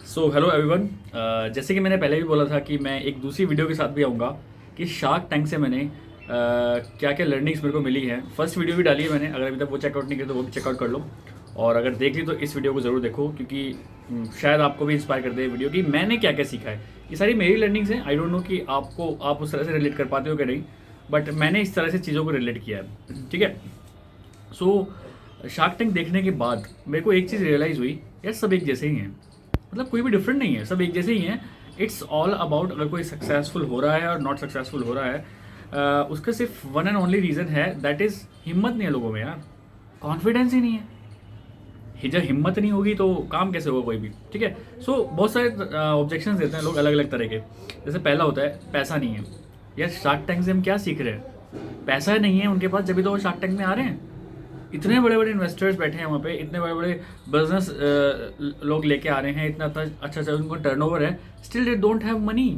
So hello everyone. जैसे कि मैंने पहले भी बोला था कि मैं एक दूसरी वीडियो के साथ भी आऊँगा कि शार्क टैंक से मैंने क्या क्या लर्निंग्स मेरे को मिली है। फर्स्ट वीडियो भी डाली है मैंने, अगर अभी तक वो चेकआउट नहीं किया तो वो भी चेकआउट कर लो, और अगर देख ली तो इस वीडियो को ज़रूर देखो, क्योंकि शायद आपको भी इंस्पायर कर दे वीडियो कि मैंने क्या क्या सीखा है। ये सारी मेरी लर्निंग्स हैं। आई डोंट नो कि आप उस तरह से रिलेट कर पाते हो कि नहीं, बट मैंने इस तरह से चीज़ों को रिलेट किया है। ठीक है। सो शार्क टैंक देखने के बाद मेरे को एक चीज़ रियलाइज़ हुई, यार सब एक जैसे ही हैं। मतलब कोई भी डिफरेंट नहीं है, सब एक जैसे ही हैं। इट्स ऑल अबाउट अगर कोई सक्सेसफुल हो रहा है और नॉट सक्सेसफुल हो रहा है, उसका सिर्फ वन एंड ओनली रीज़न है, दैट इज़ हिम्मत नहीं है लोगों में यार, कॉन्फिडेंस ही नहीं है। जब हिम्मत नहीं होगी तो काम कैसे होगा कोई भी। ठीक है। सो बहुत सारे ऑब्जेक्शंस देते हैं लोग अलग अलग तरह के। जैसे पहला होता है पैसा नहीं है। यार शार्क टैंक से हम क्या सीख रहे हैं? पैसा नहीं है उनके पास, जब भी तो वो शार्क टैंक में आ रहे हैं। इतने बड़े बड़े इन्वेस्टर्स बैठे हैं वहाँ पे, इतने बड़े बड़े बिजनेस लोग लेके आ रहे हैं, इतना अच्छा अच्छा उनको टर्नओवर है, still they don't have money.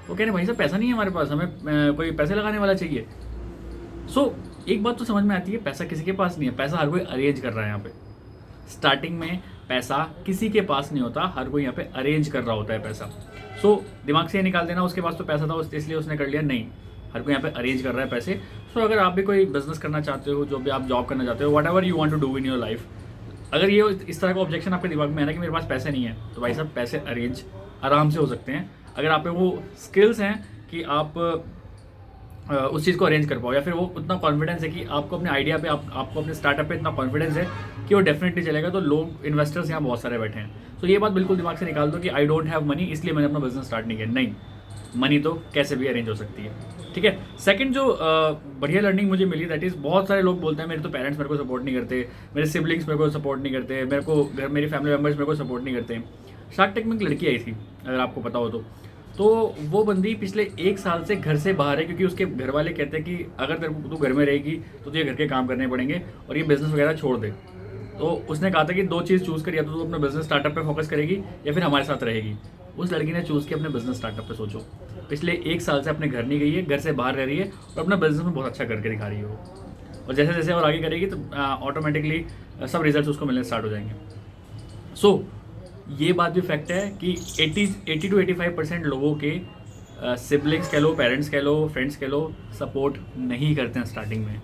वो कह रहे हैं भाई साहब पैसा नहीं है हमारे पास, हमें कोई पैसे लगाने वाला चाहिए। सो एक बात तो समझ में आती है, पैसा किसी के पास नहीं है, पैसा हर कोई अरेंज कर रहा है यहाँ पे। स्टार्टिंग में पैसा किसी के पास नहीं होता, हर कोई यहाँ पे अरेंज कर रहा होता है पैसा। सो दिमाग से ये निकाल देना उसके पास तो पैसा था इसलिए उसने कर लिया, नहीं, हर कोई यहाँ पे अरेंज कर रहा है पैसे। सो अगर आप भी कोई बिजनेस करना चाहते हो, जो भी आप जॉब करना चाहते हो, whatever you want to do in your life, अगर ये इस तरह का ऑब्जेक्शन आपके दिमाग में है ना कि मेरे पास पैसे नहीं है, तो भाई साहब पैसे अरेंज आराम से हो सकते हैं। अगर आप पे वो स्किल्स हैं कि आप उस चीज़ को अरेंज कर पाओ, या फिर वो उतना कॉन्फिडेंस है कि आपको अपने आइडिया पे आपको अपने स्टार्टअप पे इतना कॉन्फिडेंस है कि वो डेफिनेटली चलेगा, तो लोग इन्वेस्टर्स यहाँ बहुत सारे बैठे हैं। तो ये बात बिल्कुल दिमाग से निकाल दो कि आई डोंट हैव मनी इसलिए मैंने अपना बिजनेस स्टार्ट नहीं किया। नहीं, मनी तो कैसे भी अरेंज हो सकती है। ठीक है। सेकंड जो बढ़िया लर्निंग मुझे मिली, दैट इज़ बहुत सारे लोग बोलते हैं मेरे तो पेरेंट्स मेरे को सपोर्ट नहीं करते, मेरे सिबलिंग्स मेरे को सपोर्ट नहीं करते, मेरी फैमिली मेम्बर्स मेरे को सपोर्ट नहीं करते। शार्क टैंक में एक लड़की आई थी, अगर आपको पता हो तो वो बंदी पिछले 1 साल से घर से बाहर है, क्योंकि उसके घर वाले कहते हैं कि अगर तेरे को तू घर में रहेगी तो तुझे घर के काम करने पड़ेंगे और ये बिज़नेस वगैरह छोड़ दे। तो उसने कहा था कि दो चीज़ चूज़ कर, या तो तू अपने बिजनेस स्टार्टअप पे फोकस करेगी या फिर हमारे साथ रहेगी। उस लड़की ने चूज़ किया अपने बिजनेस स्टार्टअप पे। सोचो, पिछले 1 साल से अपने घर नहीं गई है, घर से बाहर रह रही है और अपना बिजनेस में बहुत अच्छा करके दिखा रही है वो। और जैसे जैसे और आगे करेगी तो ऑटोमेटिकली सब रिजल्ट उसको मिलने स्टार्ट हो जाएंगे। सो ये बात भी फैक्ट है कि 80 टू 85% लोगों के सिबलिंग्स कह लो, पेरेंट्स कह लो, फ्रेंड्स कह लो, सपोर्ट नहीं करते हैं स्टार्टिंग में।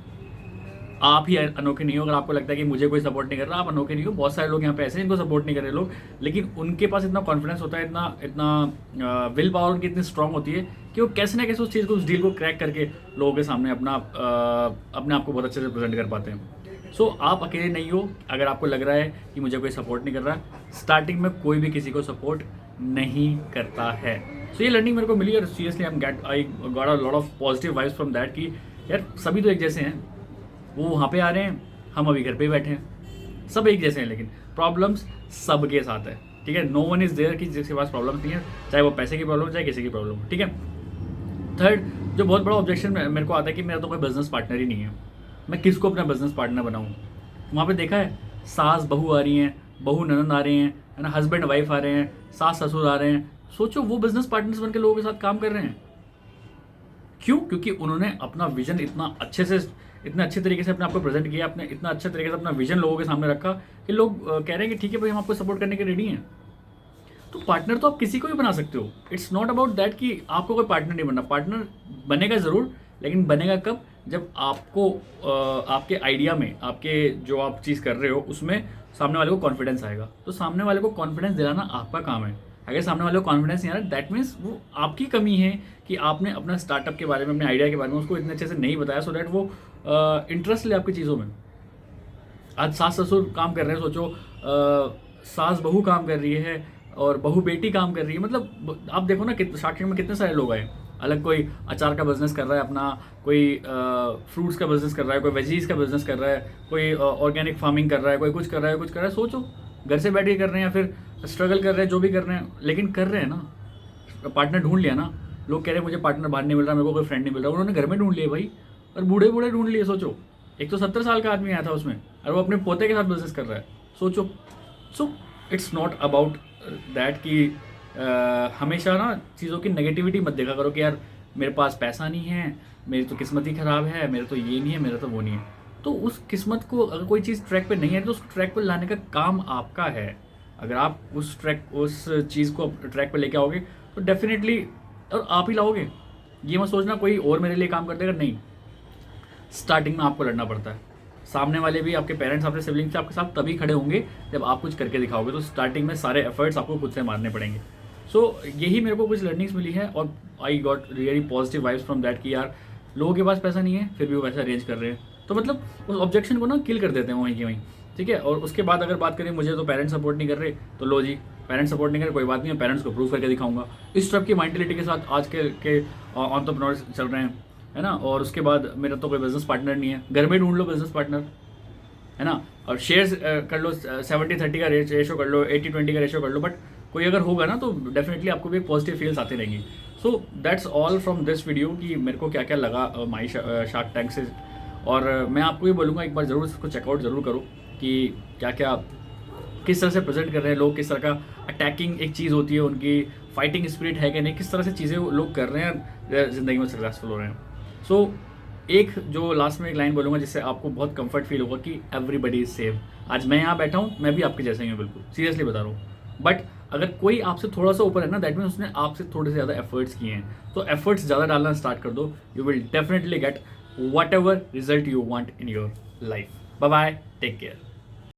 आप ही अनोखे नहीं हो। अगर आपको लगता है कि मुझे कोई सपोर्ट नहीं कर रहा, आप अनोखे नहीं हो। बहुत सारे लोग यहाँ पे ऐसे हैं इनको सपोर्ट नहीं कर रहे लोग, लेकिन उनके पास इतना कॉन्फिडेंस होता है, इतना इतना विल पावर उनकी इतनी स्ट्रांग होती है कि वो कैसे ना कैसे उस चीज़ को, उस डील को क्रैक करके लोगों के सामने अपने आप को बहुत अच्छे से प्रेजेंट कर पाते हैं। सो आप अकेले नहीं हो। अगर आपको लग रहा है कि मुझे कोई सपोर्ट नहीं कर रहा, स्टार्टिंग में कोई भी किसी को सपोर्ट नहीं करता है। सो ये लर्निंग मेरे को मिली और seriously I got a lot of positive vibes from that कि यार सभी तो एक जैसे हैं। वो वहाँ पे आ रहे हैं, हम अभी घर पे ही बैठे हैं, सब एक जैसे हैं, लेकिन प्रॉब्लम्स सबके साथ है। ठीक है। नो वन इज़ देयर कि जिसके पास प्रॉब्लम्स नहीं है, चाहे वो पैसे की प्रॉब्लम हो चाहे किसी की प्रॉब्लम हो। ठीक है। थर्ड जो बहुत बड़ा ऑब्जेक्शन मेरे को आता है कि मेरा तो कोई बिजनेस पार्टनर ही नहीं है, मैं किसको अपना बिजनेस पार्टनर बनाऊँ। वहाँ पे देखा है, सास बहू आ रही हैं, बहू ननद आ रहे हैं, है ना, हस्बैंड वाइफ आ रहे हैं, सास ससुर आ रहे हैं। सोचो वो बिजनेस पार्टनर्स बन के लोगों के साथ काम कर रहे हैं। क्यों? क्योंकि उन्होंने अपना विजन इतने अच्छे तरीके से अपने आप को प्रेजेंट किया, अपने इतना अच्छे तरीके से अपना विजन लोगों के सामने रखा कि लोग कह रहे हैं कि ठीक है भाई, हम आपको सपोर्ट करने के रेडी हैं। तो पार्टनर तो आप किसी को भी बना सकते हो। इट्स नॉट अबाउट दैट कि आपको कोई पार्टनर नहीं बनना। पार्टनर बनेगा ज़रूर, लेकिन बनेगा कब? जब आपको आपके आइडिया में, आपके जो आप चीज़ कर रहे हो उसमें सामने वाले को कॉन्फिडेंस आएगा। तो सामने वाले को कॉन्फिडेंस दिलाना आपका काम है। अगर सामने वाले को कॉन्फिडेंस नहीं आ रहा, दैट मीन्स वो आपकी कमी है कि आपने अपना स्टार्टअप के बारे में, अपने आइडिया के बारे में उसको इतने अच्छे से नहीं बताया, सो दैट वो इंटरेस्ट ले आपकी चीज़ों में। आज सास ससुर काम कर रहे हैं, सोचो सास बहू काम कर रही है और बहू बेटी काम कर रही है। मतलब आप देखो ना, शार्क टैंक में कितने सारे लोग आए अलग। कोई अचार का बिजनेस कर रहा है अपना, कोई फ्रूट्स का बिजनेस कर रहा है, कोई वेजीज का बिजनेस कर रहा है, कोई ऑर्गेनिक फार्मिंग कर रहा है, कोई कुछ कर रहा है, कुछ कर रहा है। सोचो, घर से बैठ के कर रहे हैं या फिर स्ट्रगल कर रहे हैं, जो भी कर रहे हैं, लेकिन कर रहे हैं ना। पार्टनर ढूंढ लिया ना। लोग कह रहे हैं मुझे पार्टनर बाहर नहीं मिल रहा, मेरे को कोई फ्रेंड नहीं मिल रहा, उन्होंने घर में ढूंढ लिए भाई। और बूढ़े बूढ़े ढूंढ लिए। सोचो, एक तो 70 साल का आदमी आया था उसमें, और वो अपने पोते के साथ बिजनेस कर रहा है। सोचो। So it's not about that कि हमेशा ना चीज़ों की नेगेटिविटी मत देखा करो कि यार मेरे पास पैसा नहीं है, मेरी तो किस्मत ही ख़राब है, मेरा तो ये नहीं है, मेरा तो वो नहीं है। तो उस किस्मत को, अगर कोई चीज़ ट्रैक पे नहीं है तो उसको ट्रैक पर लाने का काम आपका है। अगर आप उस चीज़ को ट्रैक पर लेके आओगे तो डेफिनेटली और आप ही लाओगे। ये मत सोचना कोई और मेरे लिए काम कर देगा, नहीं। स्टार्टिंग में आपको लड़ना पड़ता है, सामने वाले भी आपके पेरेंट्स, आपके सिबलिंग्स आपके साथ तभी खड़े होंगे जब आप कुछ करके दिखाओगे। तो स्टार्टिंग में सारे एफर्ट्स आपको खुद से मारने पड़ेंगे। सो यही मेरे को कुछ लर्निंग्स मिली है और I got really positive vibes from that कि यार लोगों के पास पैसा नहीं है फिर भी वो पैसा अरेंज कर रहे हैं। तो मतलब उस ऑब्जेक्शन को ना किल कर देते हैं वहीं की वहीं, ठीक है। और उसके बाद अगर बात करें मुझे तो पेरेंट्स सपोर्ट नहीं कर रहे, तो लो जी पेरेंट्स सपोर्ट नहीं कर रहे, कोई बात नहीं, मैं पेरेंट्स को प्रूव करके दिखाऊंगा। इस टाइप की मेंटेलिटी के साथ आज के एंटरप्रेन्योर्स चल रहे हैं, है ना। और उसके बाद मेरा तो कोई बिजनेस पार्टनर नहीं है, घर में ढूंढ लो बिजनेस पार्टनर, है ना। और शेयर्स कर लो 70-30 का रेशो कर लो, 80-20 का रेशो कर लो, बट कोई अगर होगा ना तो डेफिनेटली आपको भी एक पॉजिटिव फील्स आते रहेंगी। So that's all from this video कि मेरे को क्या क्या लगा माई शार्क टैंक से। और मैं आपको ये बोलूँगा एक बार ज़रूर इसको चेकआउट ज़रूर करो कि क्या क्या किस तरह से प्रेजेंट कर रहे हैं लोग, किस तरह का अटैकिंग एक चीज़ होती है उनकी, फाइटिंग स्पिरिट है कि नहीं, किस तरह से चीज़ें लोग कर रहे हैं ज़िंदगी में सक्सेसफुल हो रहे हैं। सो एक जो लास्ट में एक लाइन बोलूँगा जिससे आपको बहुत कंफर्ट फील होगा कि एवरीबडी इज सेफ। आज मैं यहाँ बैठा हूँ, मैं भी आपके जैसे ही हूँ, बिल्कुल सीरियसली बता रहा हूँ। बट अगर कोई आपसे थोड़ा सा ऊपर है ना, दैट मीन उसने आपसे थोड़े से ज़्यादा एफर्ट्स किए हैं, तो एफर्ट्स ज़्यादा डालना स्टार्ट कर दो, you will definitely get whatever result you want in your life. Bye bye, take care.